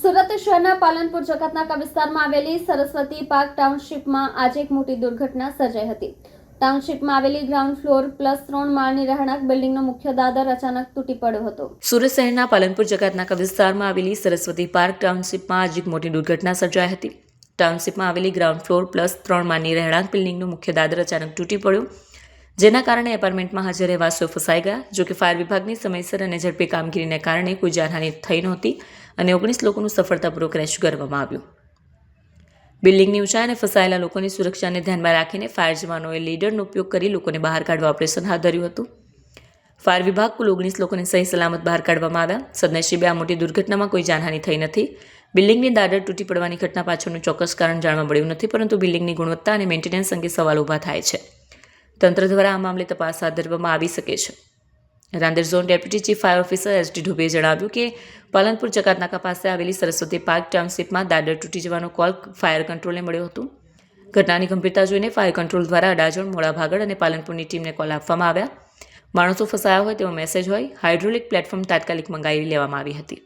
સુરત શહેરના પાલનપુર જકાતનાકા વિસ્તારમાં આવેલી સરસ્વતી પાર્ક ટાઉનશીપમાં આજે એક મોટી દુર્ઘટના સર્જાઈ હતી। ટાઉનશીપમાં આવેલી ગ્રાઉન્ડ ફ્લોર +3 માળની રહેણાંક બિલ્ડિંગનો મુખ્ય દાદર અચાનક તૂટી પડ્યો હતો। સુરત શહેરના પાલનપુર જકાતનાકા વિસ્તારમાં આવેલી સરસ્વતી પાર્ક ટાઉનશીપમાં આજે એક મોટી દુર્ઘટના સર્જાઈ હતી। ટાઉનશીપમાં આવેલી ગ્રાઉન્ડ ફ્લોર +3 માળની રહેણાંક બિલ્ડિંગનો મુખ્ય દાદર અચાનક તૂટી પડ્યો, જેના કારણે એપાર્ટમેન્ટમાં હાજર રહેવાસીઓ ફસાઈ ગયા। જોકે ફાયર વિભાગની સમયસર અને ઝડપી કામગીરીને કારણે કોઈ જાનહાનિ થઈ નહોતી અને 19 લોકોનું સફળતાપૂર્વક રેસ્ક્યુ કરવામાં આવ્યું। બિલ્ડિંગની ઊંચાઈ અને ફસાયેલા લોકોની સુરક્ષાને ધ્યાનમાં રાખીને ફાયર જવાનોએ લીડરનો ઉપયોગ કરી લોકોને બહાર કાઢવા ઓપરેશન હાથ ધર્યું હતું। ફાયર વિભાગ કુલ 19 લોકોને સહી સલામત બહાર કાઢવામાં આવ્યા। સદનસીબે આ મોટી દુર્ઘટનામાં કોઈ જાનહાનિ થઈ નથી। બિલ્ડિંગની દાદર તૂટી પડવાની ઘટના પાછળનું ચોક્કસ કારણ જાણવા મળ્યું નથી, પરંતુ બિલ્ડિંગની ગુણવત્તા અને મેન્ટેનન્સ અંગે સવાલ ઊભા થાય છે। તંત્ર દ્વારા આ મામલે તપાસ હાથ ધરવામાં આવી શકે છે। Rander zone deputy chief fire officer SD ઢુબેએ જણાવ્યું કે પાલનપુર જકાતનાકા પાસે આવેલી સરસ્વતી પાર્ક ટાઉનશીપમાં દાદર તૂટી જવાનો કોલ ફાયર કંટ્રોલને મળ્યો હતો। ઘટનાની ગંભીરતા જોઈને ફાયર કંટ્રોલ દ્વારા અડાજણ, મોડા ભાગળ અને પાલનપુરની ટીમને કોલ આપવામાં આવ્યા। માણસો ફસાયા હોય તેવો મેસેજ હોય હાઇડ્રોલિક પ્લેટફોર્મ તાત્કાલિક મંગાવી લેવામાં આવી હતી।